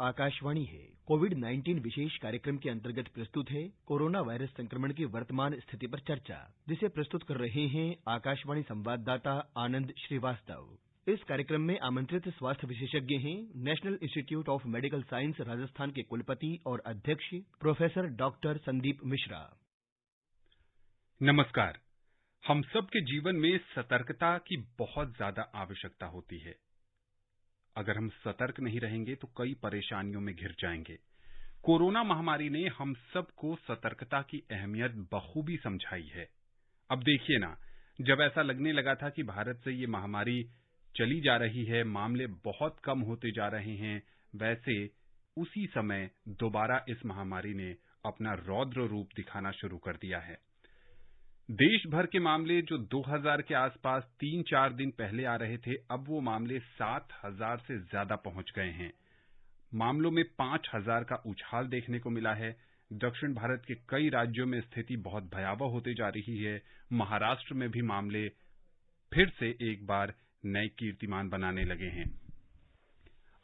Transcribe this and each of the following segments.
आकाशवाणी है। कोविड-19 विशेष कार्यक्रम के अंतर्गत प्रस्तुत है कोरोना वायरस संक्रमण की वर्तमान स्थिति पर चर्चा, जिसे प्रस्तुत कर रहे हैं आकाशवाणी संवाददाता आनंद श्रीवास्तव। इस कार्यक्रम में आमंत्रित स्वास्थ्य विशेषज्ञ हैं national institute of medical science Rajasthan के कुलपति और अध्यक्ष प्रोफेसर डॉक्टर संदीप मिश्रा। नमस्कार। हम सबके जीवन में सतर्कता की बहुत ज्यादा आवश्यकता होती है। अगर हम सतर्क नहीं रहेंगे तो कई परेशानियों में घिर जाएंगे। कोरोना महामारी ने हम सबको सतर्कता की अहमियत बखूबी समझाई है। अब देखिए ना, जब ऐसा लगने लगा था कि भारत से ये महामारी चली जा रही है, मामले बहुत कम होते जा रहे हैं, वैसे उसी समय दोबारा इस महामारी ने अपना रौद्र रूप दिखाना शुरू कर दिया है। देश भर के मामले जो 2000 के आसपास 3-4 दिन पहले आ रहे थे, अब वो मामले 7000 से ज्यादा पहुंच गए हैं। मामलों में 5000 का उछाल देखने को मिला है। दक्षिण भारत के कई राज्यों में स्थिति बहुत भयावह होती जा रही है। महाराष्ट्र में भी मामले फिर से एक बार नए कीर्तिमान बनाने लगे हैं।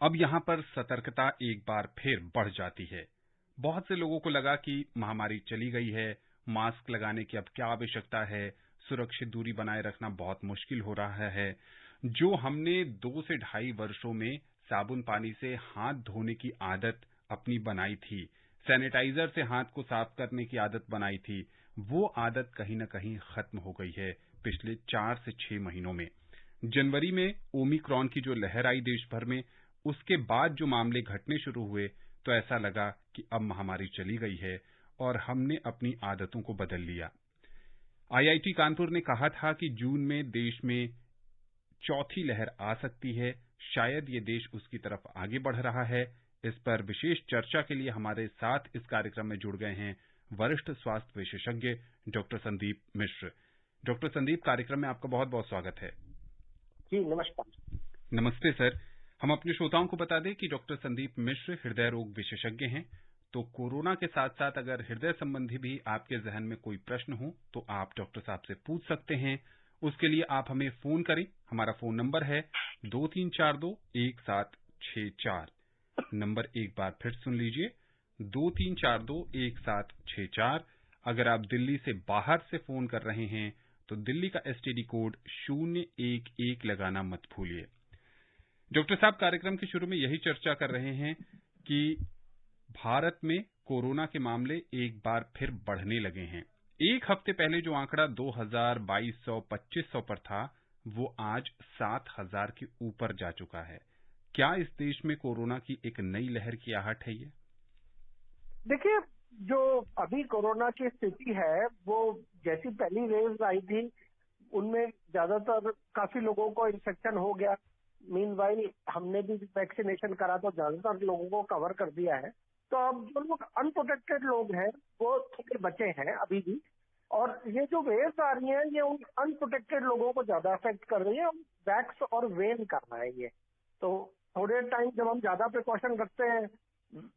अब यहां पर सतर्कता एक बार फिर बढ़ जाती है। बहुत से लोगों को लगा कि महामारी चली गई है, मास्क लगाने की अब क्या आवश्यकता है, सुरक्षित दूरी बनाए रखना बहुत मुश्किल हो रहा है। जो हमने 2 से ढाई वर्षों में साबुन पानी से हाथ धोने की आदत अपनी बनाई थी, सैनिटाइजर से हाथ को साफ करने की आदत बनाई थी, वो आदत कहीं न कहीं खत्म हो गई है पिछले 4 से 6 महीनों में। जनवरी में ओमिक्रॉन की जो लहर आई देश भर में, उसके बाद जो मामले घटने शुरू हुए तो ऐसा लगा कि अब महामारी चली गई है और हमने अपनी आदतों को बदल लिया। आईआईटी कानपुर ने कहा था कि जून में देश में चौथी लहर आ सकती है, शायद ये देश उसकी तरफ आगे बढ़ रहा है। इस पर विशेष चर्चा के लिए हमारे साथ इस कार्यक्रम में जुड़ गए हैं वरिष्ठ स्वास्थ्य विशेषज्ञ डॉक्टर संदीप मिश्र। डॉक्टर संदीप, कार्यक्रम में आपका बहुत बहुत स्वागत है। जी नमस्कार। नमस्ते सर। हम अपने श्रोताओं को बता दें कि डॉक्टर संदीप मिश्र हृदय रोग विशेषज्ञ हैं। तो कोरोना के साथ साथ अगर हृदय संबंधी भी आपके जहन में कोई प्रश्न हो तो आप डॉक्टर साहब से पूछ सकते हैं। उसके लिए आप हमें फोन करें। हमारा फोन नंबर है 23421764। नंबर एक बार फिर सुन लीजिए, 23421764। अगर आप दिल्ली से बाहर से फोन कर रहे हैं तो दिल्ली का एसटीडी कोड 011 लगाना मत भूलिए। डॉक्टर साहब, कार्यक्रम के शुरू में यही चर्चा कर रहे हैं कि भारत में कोरोना के मामले एक बार फिर बढ़ने लगे हैं। एक हफ्ते पहले जो आंकड़ा 2000, 2200, 2500 पर था, वो आज 7000 के ऊपर जा चुका है। क्या इस देश में कोरोना की एक नई लहर की आहट है? ये देखिए, जो अभी कोरोना की स्थिति है, वो जैसी पहली वेव आई थी, उनमें ज्यादातर काफी लोगों को इन्फेक्शन हो गया। मीनवाइल हमने भी वैक्सीनेशन करा तो ज्यादातर लोगों को कवर कर दिया है। तो अब जो लोग अनप्रोटेक्टेड लोग हैं वो थोड़े बचे हैं अभी भी, और ये जो वेव्स आ रही हैं ये उन अनप्रोटेक्टेड लोगों को ज्यादा अफेक्ट कर रही है। वैक्स और वेन कर रहा है ये। तो थोड़े टाइम जब हम ज्यादा प्रिकॉशन रखते हैं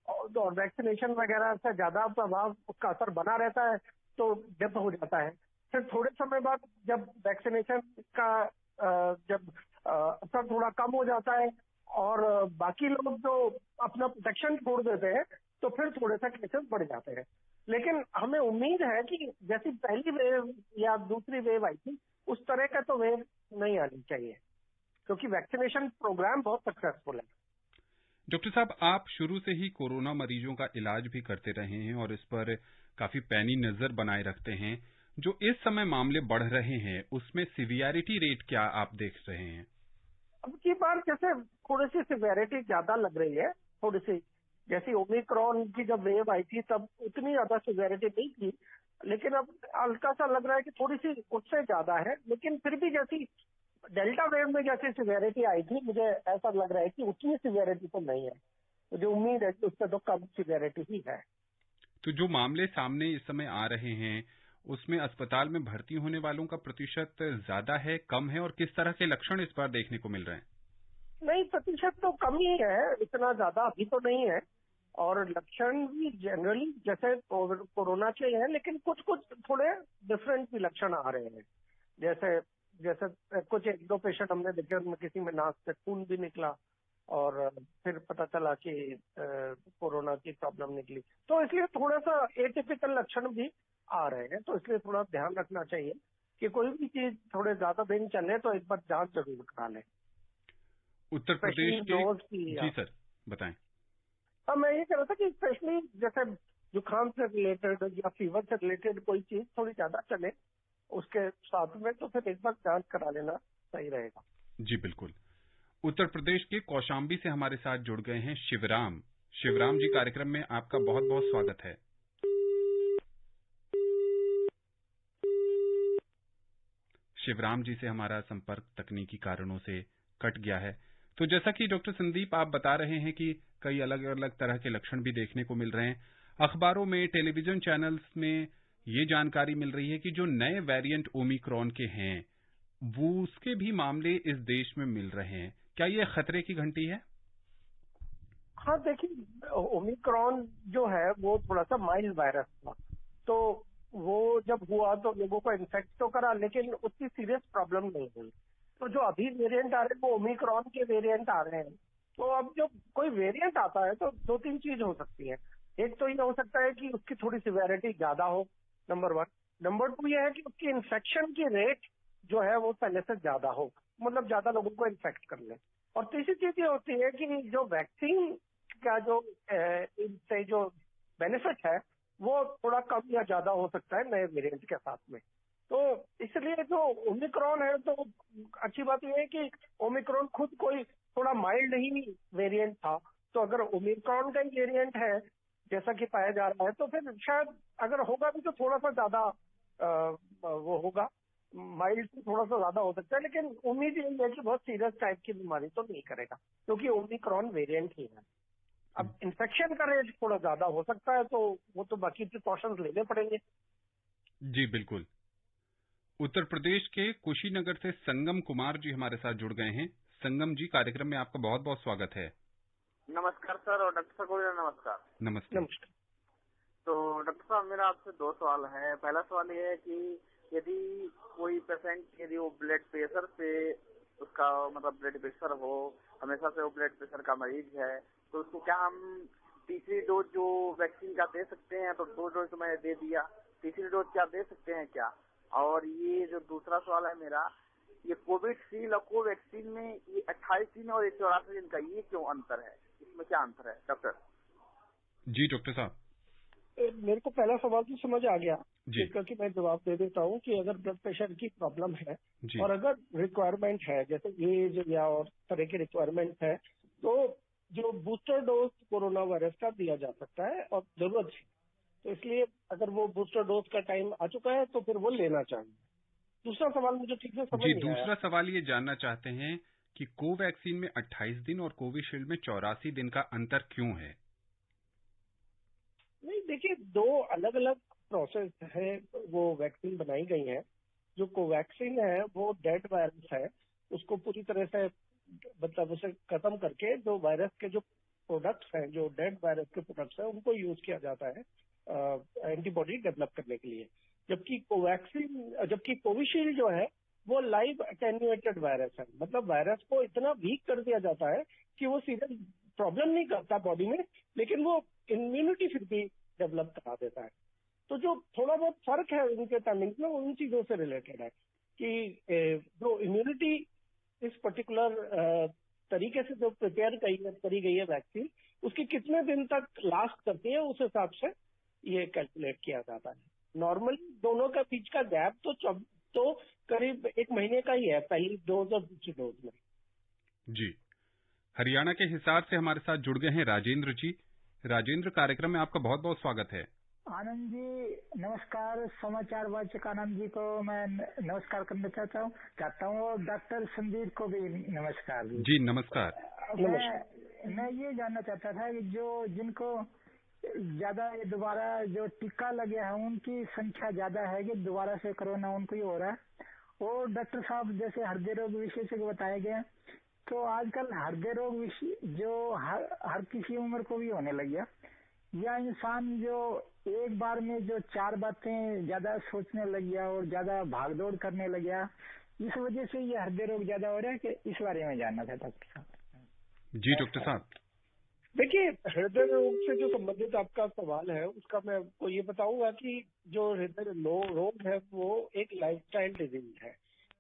और वैक्सीनेशन वगैरह से ज्यादा प्रभाव उसका असर बना रहता है तो डिप हो जाता है। फिर थोड़े समय बाद जब वैक्सीनेशन का जब असर थोड़ा कम हो जाता है और बाकी लोग जो अपना प्रोटेक्शन छोड़ देते हैं तो फिर थोड़े से केसेस बढ़ जाते हैं। लेकिन हमें उम्मीद है कि जैसी पहली वेव या दूसरी वेव आई थी उस तरह का तो वेव नहीं आनी चाहिए, क्योंकि वैक्सीनेशन प्रोग्राम बहुत सक्सेसफुल है। डॉक्टर साहब, आप शुरू से ही कोरोना मरीजों का इलाज भी करते रहे हैं और इस पर काफी पैनी नजर बनाए रखते हैं। जो इस समय मामले बढ़ रहे हैं उसमें सिवियरिटी रेट क्या आप देख रहे हैं? अब की बार जैसे थोड़ी सी सिवियरिटी ज्यादा लग रही है, थोड़ी सी जैसी ओमिक्रॉन की जब वेव आई थी तब उतनी ज्यादा सिवियरिटी नहीं थी, लेकिन अब हल्का सा लग रहा है कि थोड़ी सी उससे ज्यादा है। लेकिन फिर भी जैसी डेल्टा वेव में जैसी सिवियरिटी आई थी, मुझे ऐसा लग रहा है कि उतनी सिवियरिटी तो नहीं है। मुझे उम्मीद है कि उससे तो कम सिवियरिटी ही है। तो जो मामले सामने इस समय आ रहे हैं उसमें अस्पताल में भर्ती होने वालों का प्रतिशत ज्यादा है, कम है, और किस तरह के लक्षण इस बार देखने को मिल रहे हैं? नहीं, प्रतिशत तो कम ही है, इतना ज्यादा अभी तो नहीं है। और लक्षण भी जनरली जैसे कोरोना के हैं, लेकिन कुछ कुछ थोड़े डिफरेंट भी लक्षण आ रहे हैं। जैसे जैसे कुछ 1-2 पेशेंट हमने देखे, उनमें किसी में नाक से खून भी निकला और फिर पता चला कि कोरोना की प्रॉब्लम निकली। तो इसलिए थोड़ा सा एटिपिकल लक्षण भी आ रहे हैं, तो इसलिए थोड़ा ध्यान रखना चाहिए कि कोई भी चीज थोड़े ज्यादा दिन चले तो एक बार जांच जरूर करा लें। उत्तर प्रदेश के नोज की जी सर बताएं। अब मैं ये कह रहा था कि स्पेशली जैसे जुकाम से रिलेटेड या फीवर से रिलेटेड कोई चीज थोड़ी ज्यादा चले उसके साथ में, तो फिर एक बार जांच करा लेना सही रहेगा। जी बिल्कुल। उत्तर प्रदेश के कौशाम्बी से हमारे साथ जुड़ गए हैं शिवराम। शिवराम जी, कार्यक्रम में आपका बहुत बहुत स्वागत है। शिवराम जी से हमारा संपर्क तकनीकी कारणों से कट गया है। तो जैसा कि डॉक्टर संदीप आप बता रहे हैं कि कई अलग अलग तरह के लक्षण भी देखने को मिल रहे हैं, अखबारों में, टेलीविजन चैनल्स में ये जानकारी मिल रही है कि जो नए वेरिएंट ओमिक्रॉन के हैं वो उसके भी मामले इस देश में मिल रहे हैं। क्या ये खतरे की घंटी है? हाँ देखिए, ओमिक्रॉन जो है वो थोड़ा सा माइल्ड वायरस था, तो वो जब हुआ तो लोगों को इन्फेक्ट तो करा, लेकिन उतनी सीरियस प्रॉब्लम नहीं हुई। तो जो अभी वेरिएंट आ रहे हैं वो ओमिक्रॉन के वेरिएंट आ रहे हैं। तो अब जो कोई वेरिएंट आता है तो दो तीन चीज हो सकती है। एक तो ये हो सकता है कि उसकी थोड़ी सिवियरिटी ज्यादा हो, नंबर 1। नंबर 2 ये है कि उसकी इन्फेक्शन की रेट जो है वो पहले से ज्यादा हो, मतलब ज्यादा लोगों को इन्फेक्ट कर ले। और तीसरी चीज ये होती है कि जो वैक्सीन का जो इनसे जो बेनिफिट है वो थोड़ा कम या ज्यादा हो सकता है नए वेरिएंट के साथ में। तो इसलिए जो ओमिक्रॉन है, तो अच्छी बात यह है कि ओमिक्रॉन खुद कोई थोड़ा माइल्ड ही वेरिएंट था, तो अगर ओमिक्रॉन का ही वेरिएंट है जैसा कि पाया जा रहा है, तो फिर शायद अगर होगा भी तो थोड़ा सा ज्यादा वो होगा, माइल्ड से थोड़ा सा ज्यादा हो सकता है, लेकिन उम्मीद यही है कि बहुत सीरियस टाइप की बीमारी तो नहीं करेगा, क्योंकि ओमिक्रॉन वेरिएंट ही है। अब इन्फेक्शन का रेट थोड़ा ज्यादा हो सकता है, तो वो तो बाकी प्रिकॉशंस लेने पड़ेंगे। जी बिल्कुल। उत्तर प्रदेश के कुशीनगर से संगम कुमार जी हमारे साथ जुड़ गए हैं। संगम जी, कार्यक्रम में आपका बहुत बहुत स्वागत है। नमस्कार सर, और डॉक्टर साहब को भी नमस्कार। नमस्ते। नमस्कार। तो डॉक्टर साहब, मेरा आपसे 2 सवाल है। पहला सवाल ये है कि यदि कोई पेशेंट, यदि वो ब्लड प्रेशर से उसका मतलब ब्लड प्रेशर हो, हमेशा से वो ब्लड प्रेशर का मरीज है, तो उसको क्या हम तीसरी डोज जो वैक्सीन का दे सकते हैं? तो 2 डोज तो मैंने दे दिया, तीसरी डोज क्या दे सकते हैं क्या? और ये जो दूसरा सवाल है मेरा, ये कोविशील्ड और कोवैक्सीन में ये 28 दिन और 84 दिन का ये क्यों अंतर है? इसमें क्या अंतर है डॉक्टर? जी डॉक्टर साहब। मेरे को पहला सवाल तो समझ आ गया, जी। जिसका कि मैं जवाब दे देता हूँ कि अगर ब्लड प्रेशर की प्रॉब्लम है जी। और अगर रिक्वायरमेंट है, जैसे एज या और तरह की रिक्वायरमेंट है, तो जो बूस्टर डोज कोरोना वायरस का दिया जा सकता है और जरूरत है। तो इसलिए अगर वो बूस्टर डोज का टाइम आ चुका है तो फिर वो लेना चाहिए। दूसरा सवाल मुझे ठीक से समझ जी, नहीं आया। दूसरा सवाल ये जानना चाहते हैं कि कोवैक्सीन में 28 दिन और कोविशील्ड में 84 दिन का अंतर क्यों है? नहीं देखिए, 2 अलग अलग प्रोसेस है, वो वैक्सीन बनाई गई है। जो कोवैक्सीन है वो डेड वायरस है, उसको पूरी तरह से मतलब उसे खत्म करके जो वायरस के जो प्रोडक्ट्स हैं, जो डेड वायरस के प्रोडक्ट्स हैं, उनको यूज किया जाता है एंटीबॉडी डेवलप करने के लिए। जबकि कोविशील्ड जो है वो लाइव अटेन्यूएटेड वायरस है, मतलब वायरस को इतना वीक कर दिया जाता है कि वो सीधे प्रॉब्लम नहीं करता बॉडी में, लेकिन वो इम्यूनिटी फिर भी डेवलप करा देता है। तो जो थोड़ा बहुत फर्क है उनके टाइमिंग में, उन चीजों से रिलेटेड है कि जो इम्यूनिटी इस पर्टिकुलर तरीके से जो प्रिपेयर करी गई है वैक्सीन, उसकी कितने दिन तक लास्ट करती है, उस हिसाब से ये कैलकुलेट किया जाता है। नॉर्मली दोनों का बीच का गैप तो करीब 1 महीने का ही है, पहली डोज और दूसरी डोज में। जी। हरियाणा के हिसार से हमारे साथ जुड़ गए हैं राजेंद्र जी। राजेंद्र, कार्यक्रम में आपका बहुत बहुत स्वागत है। आनंद जी नमस्कार। समाचार वाचक आनंद जी को मैं नमस्कार करना चाहता हूँ और डॉक्टर संदीप को भी नमस्कार जी नमस्कार। मैं ये जानना चाहता था कि जिनको ज्यादा ये दोबारा जो टीका लगे हैं उनकी संख्या ज्यादा है कि दोबारा से कोरोना उनको ही हो रहा है। और डॉक्टर साहब जैसे हृदय रोग विशेषज्ञ बताए गए, तो आजकल हृदय रोग जो हर किसी उम्र को भी होने लग गया, या इंसान जो एक बार में जो 4 बातें ज्यादा सोचने लग गया और ज्यादा भागदौड़ करने लग गया, इस वजह से ये हृदय रोग ज्यादा हो रहा है कि इस बारे में जानना था डॉक्टर साहब। जी डॉक्टर साहब। देखिए, हृदय रोग से जो संबंधित आपका सवाल है उसका मैं आपको ये बताऊंगा कि जो हृदय रोग है वो एक लाइफस्टाइल डिजीज है।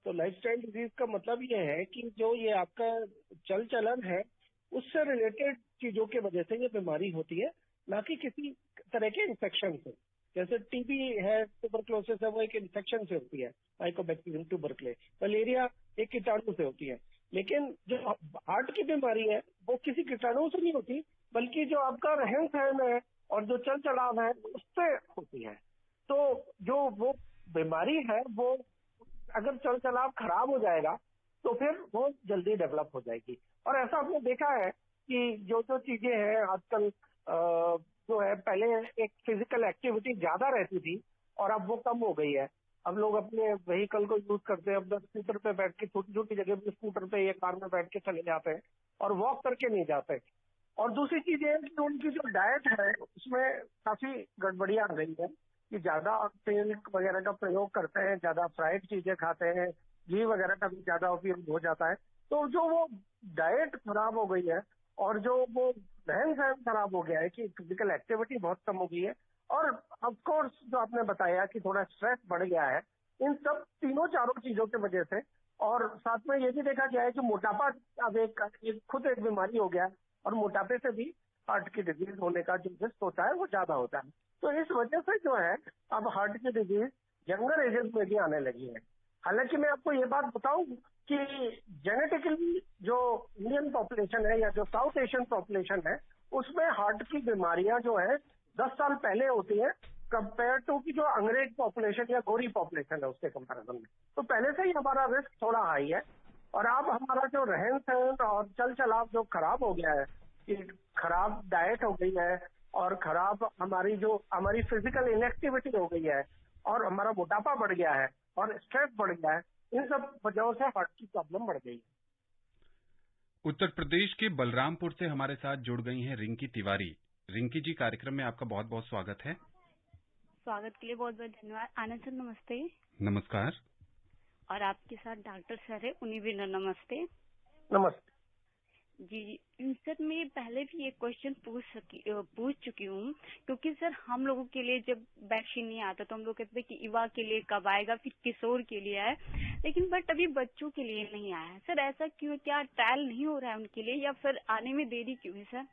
तो लाइफस्टाइल डिजीज का मतलब ये है कि जो ये आपका चल चलन है उससे रिलेटेड चीजों की वजह से ये बीमारी होती है, ना कि किसी तरह के इन्फेक्शन से। जैसे टीबी है, ट्यूबरक्लोसिस है, वो एक इन्फेक्शन से होती है, माइकोबैक्टीरियम ट्यूबरक्ले। मलेरिया एक कीटाणु से होती है। लेकिन जो हार्ट की बीमारी है वो किसी कीटाणु से नहीं होती, बल्कि जो आपका रहन सहन है और जो चल चलाव है उससे होती है। तो जो वो बीमारी है वो अगर चल चलाव खराब हो जाएगा तो फिर वो जल्दी डेवलप हो जाएगी। और ऐसा आपने देखा है कि जो जो चीजें हैं आजकल जो है, पहले एक फिजिकल एक्टिविटी ज्यादा रहती थी और अब वो कम हो गई है। अब लोग अपने व्हीकल को यूज करते हैं, अपना स्कूटर पे बैठ के छोटी छोटी जगह पे स्कूटर पे या कार में बैठ के चले जाते हैं और वॉक करके नहीं जाते। और दूसरी चीज ये है कि उनकी जो डाइट है उसमें काफी गड़बड़ियां आ गई है कि ज्यादा तेल वगैरह का प्रयोग करते हैं, ज्यादा फ्राइड चीजें खाते हैं, घी वगैरह का भी ज्यादा उपयोग हो जाता है। तो जो वो डाइट खराब हो गई है और जो वो रहन सहन खराब हो गया है कि फिजिकल एक्टिविटी बहुत कम हो गई है, और ऑफ कोर्स जो आपने बताया कि थोड़ा स्ट्रेस बढ़ गया है, इन सब तीनों चारों चीजों की वजह से। और साथ में ये भी देखा गया है कि मोटापा अब खुद एक बीमारी हो गया है और मोटापे से भी हार्ट की डिजीज होने का जो रिस्क होता है वो ज्यादा होता है। तो इस वजह से जो है अब हार्ट की डिजीज यंगर एजेस में भी आने लगी है। हालांकि मैं आपको ये बात बताऊं कि जेनेटिकली जो इंडियन पॉपुलेशन है या जो साउथ एशियन पॉपुलेशन है उसमें हार्ट की बीमारियां जो है 10 साल पहले होती है कंपेयर टू की जो अंग्रेज पॉपुलेशन या गोरी पॉपुलेशन है उसके कंपैरिजन में। तो पहले से ही हमारा रिस्क थोड़ा हाई है। और अब हमारा जो रहन सहन और चल चलाव जो खराब हो गया है, कि खराब डाइट हो गई है और खराब हमारी फिजिकल इनएक्टिविटी हो गई है और हमारा मोटापा बढ़ गया है और स्ट्रेस बढ़ गया है, इन सब वजहों से हार्ट की प्रॉब्लम बढ़ गई है। उत्तर प्रदेश के बलरामपुर से हमारे साथ जुड़ गई हैं रिंकी तिवारी। रिंकी जी, कार्यक्रम में आपका बहुत बहुत स्वागत है। स्वागत के लिए बहुत बहुत धन्यवाद। आनंद सर नमस्ते। नमस्कार। और आपके साथ डॉक्टर सर है, उन्हें भी नमस्ते। नमस्ते जी सर, मैं पहले भी एक क्वेश्चन पूछ चुकी हूँ, क्योंकि सर हम लोगों के लिए जब वैक्सीन नहीं आता तो हम लोग कहते हैं कि युवा के लिए कब आएगा, फिर किशोर के लिए आए, लेकिन बट अभी बच्चों के लिए नहीं आया है। सर ऐसा क्यों, क्या ट्रायल नहीं हो रहा है उनके लिए या फिर आने में देरी क्यों है सर?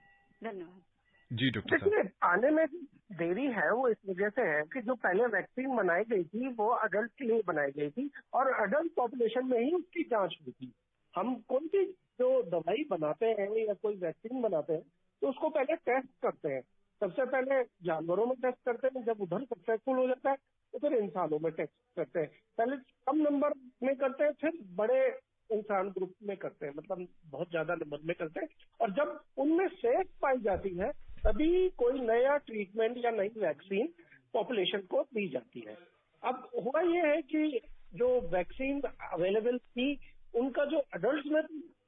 धन्यवाद। जी डॉक्टर साहब। देखिए, आने में देरी है वो इस वजह से है कि जो पहले वैक्सीन बनाई गई थी वो अडल्ट के लिए बनाई गई थी और अडल्ट पॉपुलेशन में ही उसकी जांच हुई थी। हम कोई भी जो दवाई बनाते हैं या कोई वैक्सीन बनाते हैं तो उसको पहले टेस्ट करते हैं। सबसे पहले जानवरों में टेस्ट करते हैं, जब उधर सक्सेसफुल हो जाता है तो फिर इंसानों में टेस्ट करते हैं। पहले कम नंबर में करते हैं, फिर बड़े इंसान ग्रुप में करते हैं, मतलब बहुत ज्यादा नंबर में करते हैं। और जब उनमें सेफ पाई जाती है तभी कोई नया ट्रीटमेंट या नई वैक्सीन पॉपुलेशन को दी जाती है। अब हुआ ये है कि जो वैक्सीन अवेलेबल थी उनका जो अडल्ट में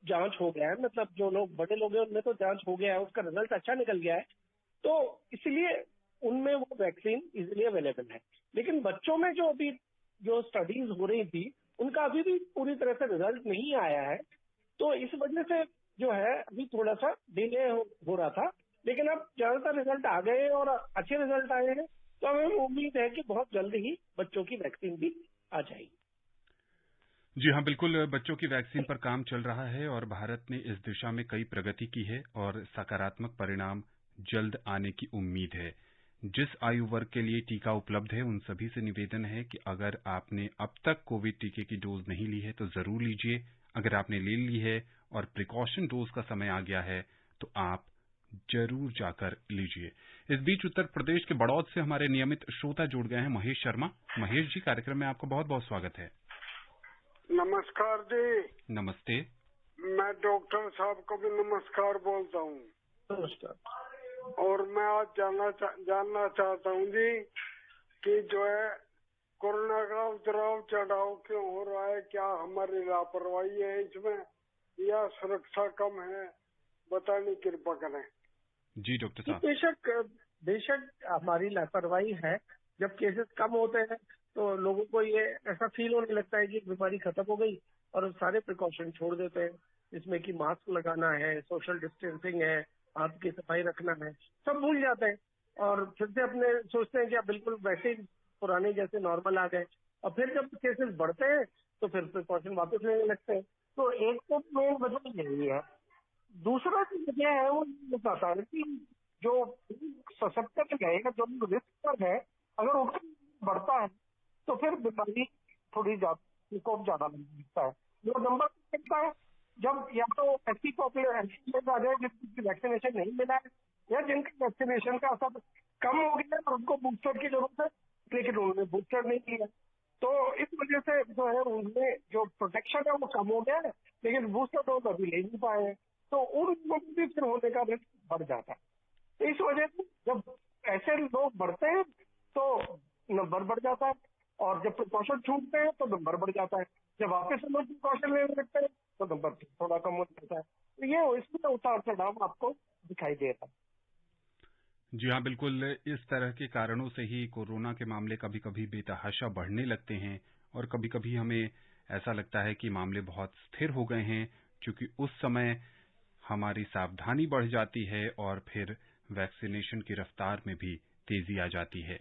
जांच हो गया है, मतलब जो लोग बड़े लोग हैं उनमें तो जांच हो गया है, उसका रिजल्ट अच्छा निकल गया है, तो इसलिए उनमें वो वैक्सीन इजीली अवेलेबल है। लेकिन बच्चों में जो अभी जो स्टडीज हो रही थी उनका अभी भी पूरी तरह से रिजल्ट नहीं आया है, तो इस वजह से जो है अभी थोड़ा सा डिले हो रहा था। लेकिन अब ज्यादातर रिजल्ट आ गए और अच्छे रिजल्ट आए हैं, तो हमें उम्मीद है कि बहुत जल्द ही बच्चों की वैक्सीन भी आ जाएगी। जी हाँ, बिल्कुल, बच्चों की वैक्सीन पर काम चल रहा है और भारत ने इस दिशा में कई प्रगति की है और सकारात्मक परिणाम जल्द आने की उम्मीद है। जिस आयु वर्ग के लिए टीका उपलब्ध है उन सभी से निवेदन है कि अगर आपने अब तक कोविड टीके की डोज नहीं ली है तो जरूर लीजिए। अगर आपने ले ली है और प्रिकॉशन डोज का समय आ गया है तो आप जरूर जाकर लीजिए। इस बीच उत्तर प्रदेश के बड़ौद से हमारे नियमित श्रोता जुड़ गए हैं, महेश शर्मा। महेश जी, कार्यक्रम में आपका बहुत बहुत स्वागत है। नमस्कार जी। नमस्ते। मैं डॉक्टर साहब को भी नमस्कार बोलता हूँ। नमस्कार। और मैं आज जानना चाहता हूँ जी कि जो है कोरोना का उतराव चढ़ाव क्यों हो रहा है, क्या हमारी लापरवाही है इसमें या सुरक्षा कम है, बताने की कृपा करें। जी डॉक्टर साहब। बेशक हमारी लापरवाही है। जब केसेस कम होते हैं तो लोगों को ये ऐसा फील होने लगता है कि बीमारी खत्म हो गई और सारे प्रिकॉशन छोड़ देते हैं। जिसमें कि मास्क लगाना है, सोशल डिस्टेंसिंग है, हाथ की सफाई रखना है, सब भूल जाते हैं और फिर से अपने सोचते हैं कि अब बिल्कुल वैसे ही पुराने जैसे नॉर्मल आ गए। और फिर जब केसेस बढ़ते हैं तो फिर प्रिकॉशन वापस लेने लगते हैं। तो एक तो मेन वजह यही है। दूसरा जो वजह है वो ये बताता है कि जो सशक्त है या जो रिस्क पर है, अगर उनका बढ़ता है तो फिर बीमारी थोड़ी ज्यादा लगता है। जो नंबर सकता है जब या तो ऐसी पॉपुलेशन आ जाए जिसकी वैक्सीनेशन नहीं मिला है या जिनका वैक्सीनेशन का असर कम हो गया है और उनको बूस्टर की जरूरत है लेकिन उन्होंने बूस्टर नहीं किया, तो इस वजह से जो है उनमें जो प्रोटेक्शन है वो कम हो गया है लेकिन बूस्टर डोज अभी ले नहीं पाए हैं, तो उन लोगों को भी फिर होने का रिस्क बढ़ जाता है। तो इस वजह से जब ऐसे लोग बढ़ते हैं तो नंबर बढ़ जाता है और जब प्रिकॉशन छूटते हैं तो नंबर बढ़ जाता है। जब वापस हम लोग प्रिकॉशन लेने लगते हैं तो नंबर थोड़ा कम हो जाता है। तो ये इसमें उतार चढ़ाव आपको दिखाई देता है। जी हाँ, बिल्कुल। इस तरह के कारणों से ही कोरोना के मामले कभी कभी बेतहाशा बढ़ने लगते हैं और कभी कभी हमें ऐसा लगता है कि मामले बहुत स्थिर हो गए हैं, क्योंकि उस समय हमारी सावधानी बढ़ जाती है और फिर वैक्सीनेशन की रफ्तार में भी तेजी आ जाती है।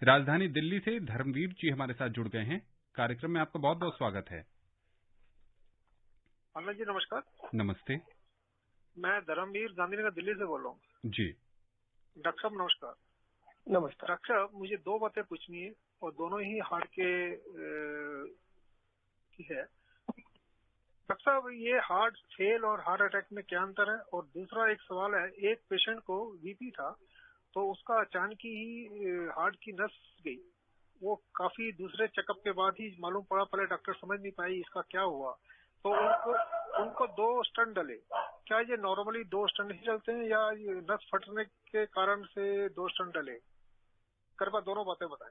राजधानी दिल्ली से धर्मवीर जी हमारे साथ जुड़ गए हैं। कार्यक्रम में आपका बहुत बहुत स्वागत है। अमित जी नमस्कार। नमस्ते। मैं धर्मवीर गांधीनगर दिल्ली से बोल रहा हूँ। जी डॉक्टर साहब नमस्कार। नमस्कार। डॉक्टर साहब मुझे 2 बातें पूछनी है और दोनों ही हार्ट के की है। डॉक्टर साहब ये हार्ट फेल और हार्ट अटैक में क्या अंतर है? और दूसरा एक सवाल है, एक पेशेंट को बीपी था तो उसका अचानक ही हार्ट की नस गई, वो काफी दूसरे चेकअप के बाद ही मालूम पड़ा, पहले डॉक्टर समझ नहीं पाई इसका क्या हुआ, तो उनको 2 स्टंट डले। क्या ये नॉर्मली 2 स्टंट ही चलते हैं या ये नस फटने के कारण से 2 स्टंट डले? कृपया दोनों बातें बताएं।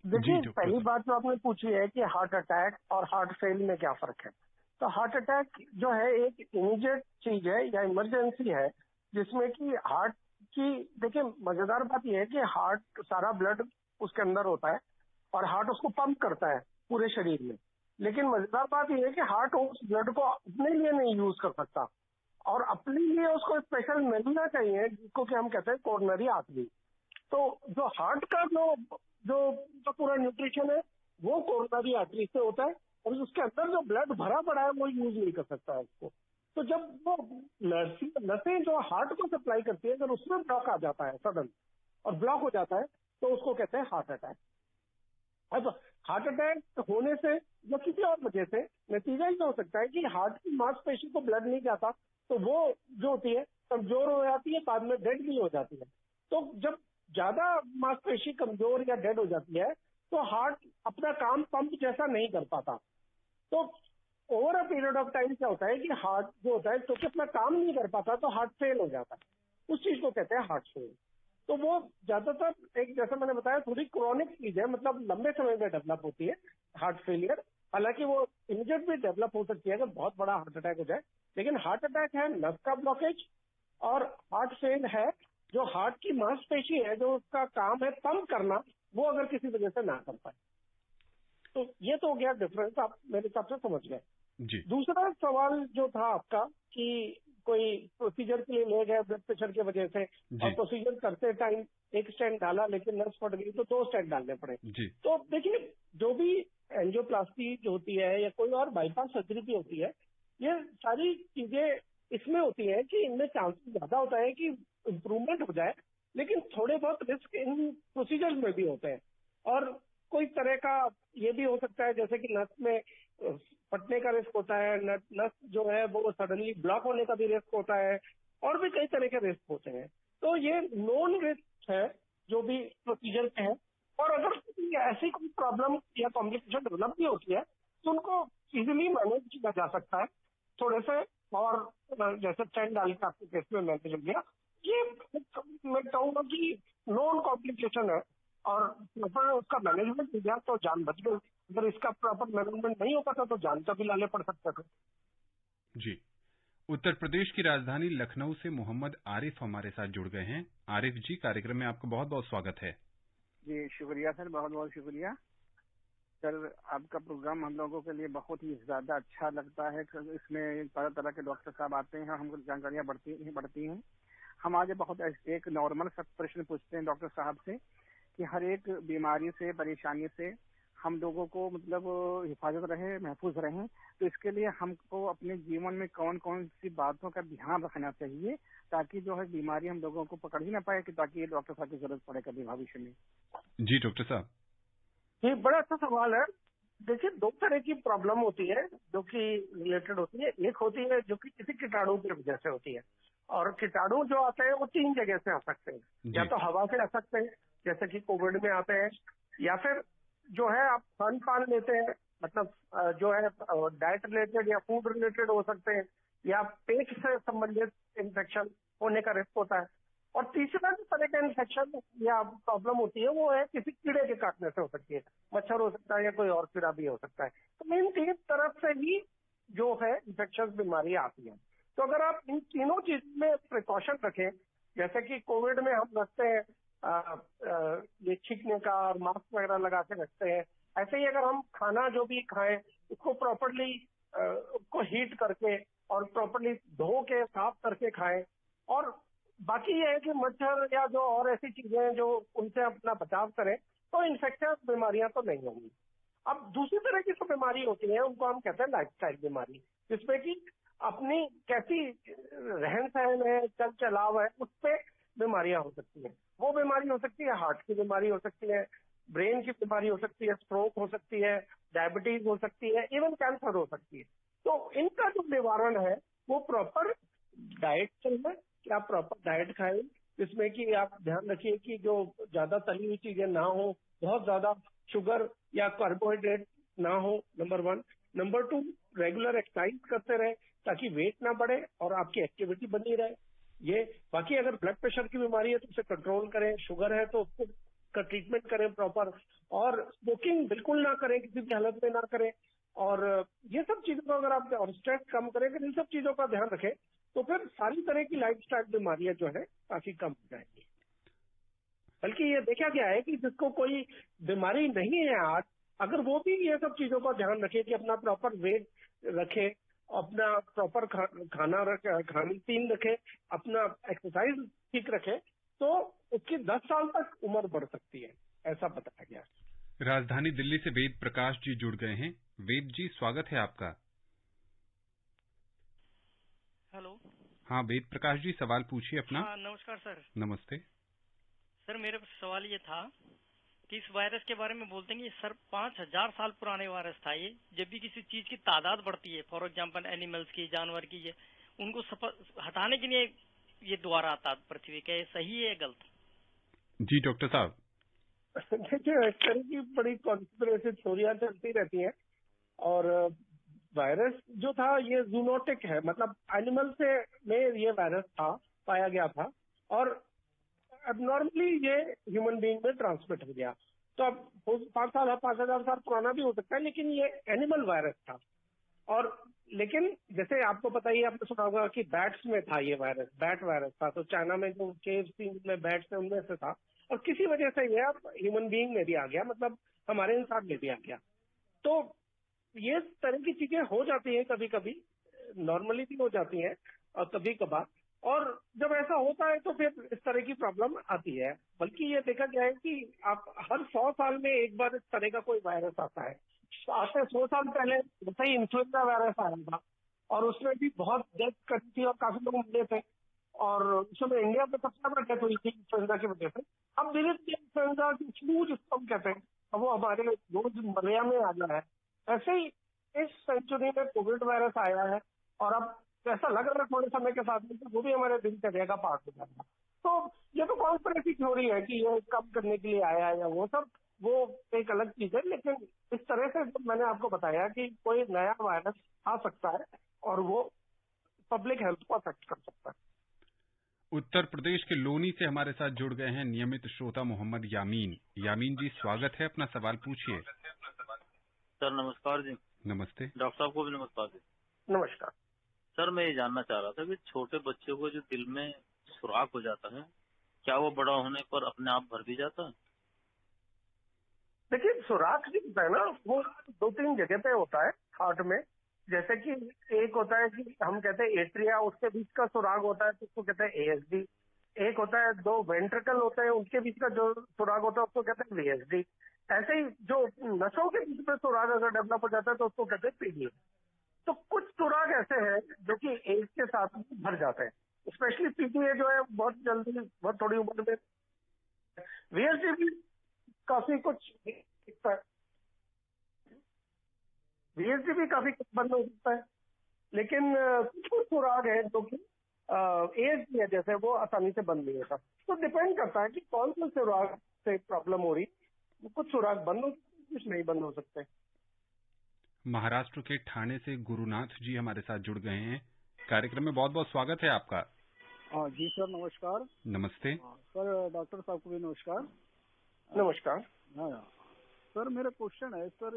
देखिए, पहली बात जो आपने पूछी है कि हार्ट अटैक और हार्ट फेल में क्या फर्क है। तो हार्ट अटैक जो है एक इमीडिएट चीज है या इमरजेंसी है जिसमें कि हार्ट की, देखिए मजेदार बात यह है कि हार्ट सारा ब्लड उसके अंदर होता है और हार्ट उसको पंप करता है पूरे शरीर में, लेकिन मजेदार बात यह है कि हार्ट उस ब्लड को अपने लिए नहीं यूज कर सकता और अपने लिए उसको स्पेशल मिलना चाहिए जिसको कि हम कहते हैं कोरोनरी आर्टरी। तो जो हार्ट का जो पूरा न्यूट्रिशन है वो कोरोनरी आर्टरी से होता है और उसके अंदर जो ब्लड भरा पड़ा है वो यूज नहीं कर सकता है उसको। तो जब वो नसें जो हार्ट को सप्लाई करती है अगर उसमें ब्लॉक आ जाता है सडन और ब्लॉक हो जाता है तो उसको कहते हैं हार्ट अटैक। अब हार्ट अटैक होने से या किसी और वजह से नतीजा ये हो सकता है कि हार्ट की मांसपेशी को ब्लड नहीं जाता तो वो जो होती है कमजोर हो जाती है, बाद में डेड भी हो जाती है। तो जब ज्यादा मांसपेशी कमजोर या डेड हो जाती है तो हार्ट अपना काम पंप जैसा नहीं कर पाता। तो over a period of time क्या होता है कि हार्ट जो होता है क्योंकि अपना काम नहीं कर पाता तो हार्ट फेल हो जाता है। उस चीज को कहते हैं हार्ट फेल। तो वो ज्यादातर एक जैसा मैंने बताया थोड़ी क्रॉनिक चीज है, मतलब लंबे समय में डेवलप होती है हार्ट फेलियर। हालांकि वो इमीडिएट भी डेवलप हो सकती है अगर बहुत बड़ा हार्ट अटैक हो जाए, लेकिन हार्ट अटैक है नस का ब्लॉकेज और हार्ट फेल है जो हार्ट की मांसपेशी है जो उसका काम है पंप करना, वो अगर किसी वजह से ना कर पाए। तो ये तो हो गया डिफरेंस, आप मेरे हिसाब से समझ गए। दूसरा सवाल जो था आपका कि कोई प्रोसीजर के लिए ले गए ब्लड प्रेशर की वजह से और प्रोसीजर करते टाइम एक स्टेंट डाला लेकिन नस फट गई तो 2 स्टेंट डालने पड़े। तो देखिए जो भी एंजियोप्लास्टी जो होती है या कोई और बाईपास सर्जरी भी होती है, ये सारी चीजें इसमें होती है कि इनमें चांसेस ज्यादा होता है कि इम्प्रूवमेंट हो जाए, लेकिन थोड़े बहुत रिस्क इन प्रोसीजर्स में भी होते हैं। और कोई तरह का ये भी हो सकता है जैसे कि नस में फटने का रिस्क होता है, नस जो है वो सडनली ब्लॉक होने का भी रिस्क होता है और भी कई तरह के रिस्क होते हैं। तो ये नॉन रिस्क है जो भी प्रोसीजर पे है। और अगर ऐसी कोई प्रॉब्लम या कॉम्प्लिकेशन डेवलप भी होती है तो उनको इजीली मैनेज किया जा सकता है थोड़े से, और जैसे स्टेंट डाल के आपके केस में मैनेज हो गया। ये मैं कहूँगा कि नॉन कॉम्प्लिकेशन है और प्रॉपर उसका मैनेजमेंट हो गया तो जान बच गई। अगर इसका प्रॉपर मैनेजमेंट नहीं हो पाता तो जान का भी लाले पड़ सकता था। जी। उत्तर प्रदेश की राजधानी लखनऊ से मोहम्मद आरिफ हमारे साथ जुड़ गए हैं। आरिफ जी, कार्यक्रम में आपका बहुत बहुत स्वागत है। जी शुक्रिया सर, बहुत बहुत शुक्रिया। सर, आपका प्रोग्राम हम लोगों के लिए बहुत ही ज्यादा अच्छा लगता है। इसमें तरह तरह के डॉक्टर साहब आते हैं, हमको जानकारियां बढ़ती हैं। हम आज बहुत एक नॉर्मल सा प्रश्न पूछते हैं डॉक्टर साहब से कि हर एक बीमारी से, परेशानी से हम लोगों को मतलब हिफाजत रहे, महफूज रहें। तो इसके लिए हमको अपने जीवन में कौन कौन सी बातों का ध्यान रखना चाहिए ताकि जो है बीमारी हम लोगों को पकड़ ही ना पाए, कि ताकि ये डॉक्टर साहब की जरूरत पड़े कभी भविष्य में। जी डॉक्टर साहब। ये बड़ा अच्छा सवाल है। देखिए, दो तरह की प्रॉब्लम होती है जो कि रिलेटेड होती है। एक होती है जो कि किसी कीटाणु की वजह से होती है, और कीटाणु जो आते हैं वो 3 जगह से आ सकते हैं। या तो हवा से आ सकते हैं, जैसे कि कोविड में आते हैं, या फिर जो है आप खान पान लेते हैं, मतलब जो है डाइट रिलेटेड या फूड रिलेटेड हो सकते हैं, या पेट से संबंधित इन्फेक्शन होने का रिस्क होता है। और तीसरा जो तरह का इन्फेक्शन या प्रॉब्लम होती है वो है किसी कीड़े के काटने से हो सकती है। मच्छर हो सकता है या कोई और कीड़ा भी हो सकता है। तो इन 3 तरफ से ही जो है इन्फेक्शन बीमारी आती है। तो अगर आप इन तीनों चीजों में प्रिकॉशन रखें, जैसे कि कोविड में हम रखते हैं ये छींकने का और मास्क वगैरह लगा के रखते हैं, ऐसे ही अगर हम खाना जो भी खाएं उसको प्रॉपरली उसको हीट करके और प्रॉपरली धो के साफ करके खाएं। और बाकी ये है कि मच्छर या जो और ऐसी चीजें हैं जो उनसे अपना बचाव करें, तो इन्फेक्शियस बीमारियां तो नहीं होंगी। अब दूसरी तरह की जो बीमारी होती है उनको हम कहते हैं लाइफस्टाइल बीमारी, जिसमें कि अपनी कैसी रहन सहन है, चल चलाव है, उस पर बीमारियां हो सकती हैं। वो बीमारी हो सकती है हार्ट की बीमारी हो सकती है, ब्रेन की बीमारी हो सकती है, स्ट्रोक हो सकती है, डायबिटीज हो सकती है, इवन कैंसर हो सकती है। तो इनका जो निवारण है वो प्रॉपर डाइट चाहिए कि आप प्रॉपर डाइट खाएं, जिसमें कि आप ध्यान रखिए कि जो ज्यादा तली हुई चीजें ना हो, बहुत ज्यादा शुगर या कार्बोहाइड्रेट ना हो, नंबर 1। नंबर 2, रेगुलर एक्सरसाइज करते रहे ताकि वेट ना बढ़े और आपकी एक्टिविटी बनी रहे। ये बाकी अगर ब्लड प्रेशर की बीमारी है तो उसे कंट्रोल करें, शुगर है तो उसको का ट्रीटमेंट करें प्रॉपर, और स्मोकिंग बिल्कुल ना करें, किसी भी हालत में ना करें। और ये सब चीजों का अगर आप, और स्ट्रेस कम करें, अगर इन सब चीजों का ध्यान रखें तो फिर सारी तरह की लाइफस्टाइल बीमारियां जो है काफी कम हो जाएंगी। बल्कि ये देखा गया है कि जिसको कोई बीमारी नहीं है आज, अगर वो भी ये सब चीजों का ध्यान रखे कि अपना प्रॉपर वेट रखे, अपना प्रॉपर खान पीन रखे, अपना एक्सरसाइज ठीक रखे, तो उसकी 10 साल तक उम्र बढ़ सकती है, ऐसा बताया गया। राजधानी दिल्ली से वेद प्रकाश जी जुड़ गए हैं। वेद जी, स्वागत है आपका। हेलो। हाँ वेद प्रकाश जी, सवाल पूछिए अपना। हाँ, नमस्कार सर। नमस्ते सर, मेरा सवाल ये था कि इस वायरस के बारे में बोलते हैं कि सर 5000 साल पुराने वायरस था ये। जब भी किसी चीज की तादाद बढ़ती है, फॉर एग्जांपल एनिमल्स की, जानवर की, ये उनको हटाने के लिए ये दोबारा आता पृथ्वी, क्या ये सही है या गलत? जी डॉक्टर साहब। देखिए, इस तरह की बड़ी कॉन्स्पिरेसी थ्योरियां चलती रहती हैं। और वायरस जो था ये जूनोटिक है, मतलब एनिमल से में ये वायरस था, पाया गया था, और अब नॉर्मली ये ह्यूमन बीइंग में ट्रांसमिट हो गया। तो अब 5,000 साल पुराना भी हो सकता है, लेकिन ये एनिमल वायरस था। और लेकिन जैसे आपको पता ही, आपने सुना होगा कि बैट्स में था ये वायरस, बैट वायरस था। तो चाइना में जो केव सीन में बैट्स है उनमें से था, और किसी वजह से ये अब ह्यूमन बीइंग में भी आ गया, मतलब हमारे इंसान में भी आ गया। तो ये तरह की चीजें हो जाती हैं, कभी कभी नॉर्मली भी हो जाती हैं और कभी कभार। और जब ऐसा होता है तो फिर इस तरह की प्रॉब्लम आती है। बल्कि ये देखा गया है कि आप हर 100 साल में एक बार इस तरह का कोई वायरस आता है। आज से 100 साल पहले जैसे ही इन्फ्लुएंजा वायरस आया था, और उसमें भी बहुत डेथ करी थी और काफी लोग मरे थे, और उसमें इंडिया में सबसे ज्यादा डेथ हुई थी इन्फ्लुएंजा की वजह से। अब धीरे धीरे इन्फ्लुएंजा की फ्लू जिसको हम कहते हैं, अब वो हमारे रोजमर्रा में आ गया है। ऐसे ही इस सेंचुरी में कोविड वायरस आया है, और अब ऐसा लग रहा है थोड़े समय के साथ में वो भी हमारे दिनचर्या का पार्ट हो जाएगा। तो ये तो कॉन्स्पिरेसी थ्योरी है कि ये कम करने के लिए आया है या वो सब, वो एक अलग चीज है। लेकिन इस तरह से मैंने आपको बताया कि कोई नया वायरस आ सकता है और वो पब्लिक हेल्थ को अफेक्ट कर सकता है। उत्तर प्रदेश के लोनी से हमारे साथ जुड़ गए हैं नियमित श्रोता मोहम्मद यामीन। यामीन जी, स्वागत है, अपना सवाल पूछिए। सर नमस्कार जी। नमस्ते। डॉक्टर साहब को भी नमस्कार जी। नमस्कार सर, मैं ये जानना चाह रहा था कि छोटे बच्चों को जो दिल में सुराख हो जाता है, क्या वो बड़ा होने पर अपने आप भर भी जाता है? देखिए सुराख जो होता है ना वो 2-3 जगह पे होता है हार्ट में। जैसे कि एक होता है कि हम कहते हैं एट्रिया, उसके बीच का सुराग होता है तो उसको कहते हैं एएसडी। एक होता है 2 वेंट्रिकल होते हैं, उनके बीच का जो सुराग होता है उसको कहते हैं वीएसडी। ऐसे ही जो नसों के बीच में सुराग अगर डेवलप हो जाता है तो उसको कहते हैं पीडीए। तो कुछ सुराग ऐसे हैं जो कि एज के साथ भर जाते हैं, स्पेशली पीडीए जो है बहुत जल्दी, बहुत थोड़ी उम्र में। वीएसडी भी काफी कुछ वीएसडी भी काफी कुछ बंद हो सकता है, लेकिन कुछ सुराग है जो कि एज की वजह से वो आसानी से बंद नहीं होता। तो डिपेंड करता है कि कौन से सुराग से प्रॉब्लम हो रही। कुछ सुराग बंद हो सकते, कुछ नहीं बंद हो सकते। महाराष्ट्र के ठाणे से गुरुनाथ जी हमारे साथ जुड़ गए हैं। कार्यक्रम में बहुत बहुत स्वागत है आपका। जी सर, नमस्कार। नमस्ते सर, डॉक्टर साहब को भी नमस्कार। नमस्कार। हाँ सर, मेरा क्वेश्चन है सर,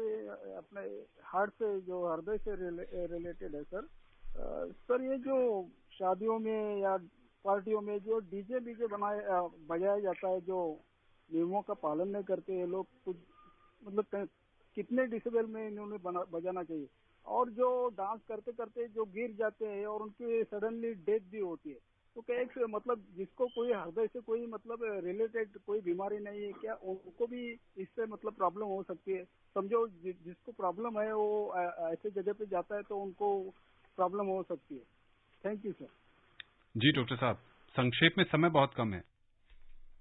अपने हार्ट से, जो हृदय से रिलेटेड है सर। सर, ये जो शादियों में या पार्टियों में जो डीजे बजाया जाता है, जो नियमों का पालन नहीं करते ये लोग, कुछ मतलब कितने डिसिबल में इन्होंने बजाना चाहिए, और जो डांस करते करते जो गिर जाते हैं और उनकी सडनली डेथ भी होती है, तो क्या एक मतलब जिसको कोई हृदय से कोई मतलब रिलेटेड कोई बीमारी नहीं है, क्या उनको भी इससे मतलब प्रॉब्लम हो सकती है? समझो जिसको प्रॉब्लम है वो ऐसे जगह पे जाता है तो उनको प्रॉब्लम हो सकती है। Thank you sir. जी डॉक्टर साहब, संक्षेप में, समय बहुत कम है।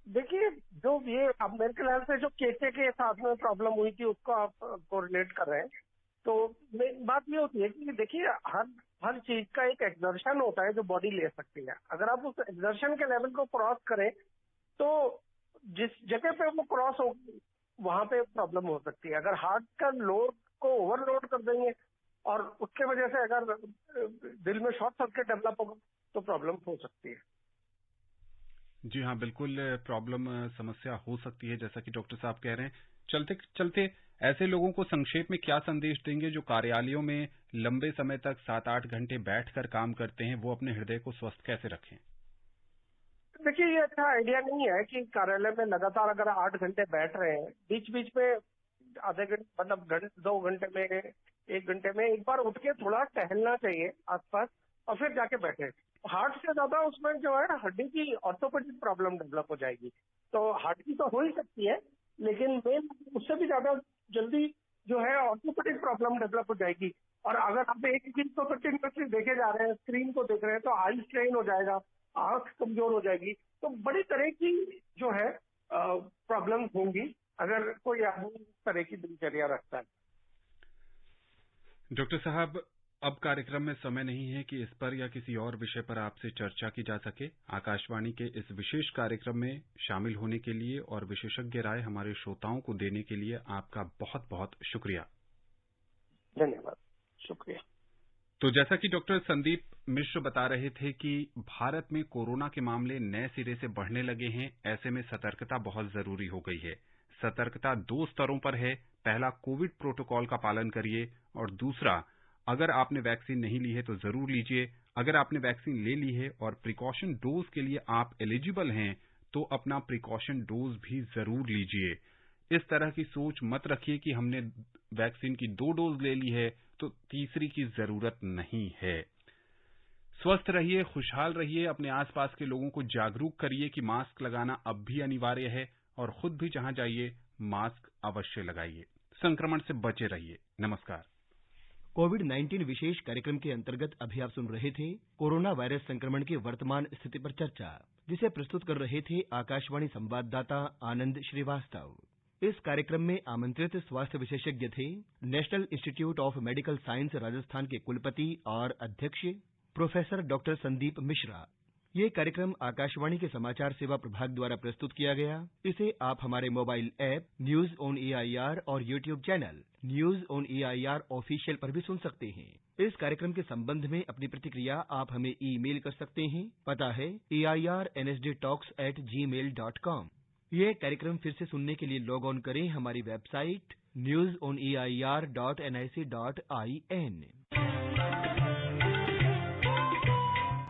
देखिए, जो ये अब मेरे ख्याल से जो केके के साथ में प्रॉब्लम हुई थी उसको आप कोरिलेट कर रहे हैं, तो बात ये होती है कि देखिए हर चीज का एक एक्सर्शन होता है जो बॉडी ले सकती है। अगर आप उस एक्सर्शन के लेवल को क्रॉस करें तो जिस जगह पे वो क्रॉस हो वहां पे प्रॉब्लम हो सकती है। अगर हार्ट का लोड को ओवरलोड कर देंगे और उसके वजह से अगर दिल में शॉर्ट सर्किट डेवलप होगा तो प्रॉब्लम हो सकती है। जी हाँ, बिल्कुल प्रॉब्लम समस्या हो सकती है, जैसा कि डॉक्टर साहब कह रहे हैं। चलते चलते ऐसे लोगों को संक्षेप में क्या संदेश देंगे जो कार्यालयों में लंबे समय तक 7-8 घंटे बैठकर काम करते हैं, वो अपने हृदय को स्वस्थ कैसे रखें? देखिए, ये अच्छा आइडिया नहीं है कि कार्यालय में लगातार अगर 8 घंटे बैठ रहे हैं, बीच बीच में आधे घंटे मतलब 2 घंटे में 1 घंटे में एक बार उठ के थोड़ा टहलना चाहिए आसपास और फिर जाके बैठे। हार्ट से ज्यादा उसमें जो है हड्डी की ऑर्थोपेडिक प्रॉब्लम डेवलप हो जाएगी। तो हार्ट की तो हो ही सकती है, लेकिन मेन उससे भी ज्यादा जल्दी जो है ऑर्थोपेडिक प्रॉब्लम डेवलप हो जाएगी। और अगर आप एक चीज को कंटिन्यूअसली देखे जा रहे हैं, स्क्रीन को देख रहे हैं, तो आई स्ट्रेन हो जाएगा, आंख कमजोर हो जाएगी। तो बड़ी तरह की जो है प्रॉब्लम होंगी अगर कोई आदमी इस तरह की दिनचर्या रखता है। डॉक्टर साहब, अब कार्यक्रम में समय नहीं है कि इस पर या किसी और विषय पर आपसे चर्चा की जा सके। आकाशवाणी के इस विशेष कार्यक्रम में शामिल होने के लिए और विशेषज्ञ राय हमारे श्रोताओं को देने के लिए आपका बहुत बहुत शुक्रिया। धन्यवाद, शुक्रिया। तो जैसा कि डॉक्टर संदीप मिश्र बता रहे थे कि भारत में कोरोना के मामले नए सिरे से बढ़ने लगे हैं, ऐसे में सतर्कता बहुत जरूरी हो गई है। सतर्कता 2 स्तरों पर है। पहला, कोविड प्रोटोकॉल का पालन करिए, और दूसरा, अगर आपने वैक्सीन नहीं ली है तो जरूर लीजिए। अगर आपने वैक्सीन ले ली है और प्रिकॉशन डोज के लिए आप एलिजिबल हैं तो अपना प्रिकॉशन डोज भी जरूर लीजिए। इस तरह की सोच मत रखिए कि हमने वैक्सीन की 2 डोज ले ली है तो तीसरी की जरूरत नहीं है। स्वस्थ रहिए, खुशहाल रहिए, अपने आसपास के लोगों को जागरूक करिए कि मास्क लगाना अब भी अनिवार्य है, और खुद भी जहां जाइए मास्क अवश्य लगाइए। संक्रमण से बचे रहिए। नमस्कार। कोविड-19 विशेष कार्यक्रम के अंतर्गत अभी आप सुन रहे थे कोरोना वायरस संक्रमण की वर्तमान स्थिति पर चर्चा, जिसे प्रस्तुत कर रहे थे आकाशवाणी संवाददाता आनंद श्रीवास्तव। इस कार्यक्रम में आमंत्रित स्वास्थ्य विशेषज्ञ थे national institute of medical science Rajasthan के कुलपति और अध्यक्ष प्रोफेसर डॉक्टर संदीप मिश्रा। ये कार्यक्रम आकाशवाणी के समाचार सेवा प्रभाग द्वारा प्रस्तुत किया गया। इसे आप हमारे mobile app news on AIR और YouTube channel news on AIR official पर भी सुन सकते हैं। इस कार्यक्रम के संबंध में अपनी प्रतिक्रिया आप हमें ईमेल कर सकते हैं। पता है airnsdtalks@gmail.com। ये कार्यक्रम फिर से सुनने के लिए लॉग ऑन करें हमारी वेबसाइट newsonair.nic.in।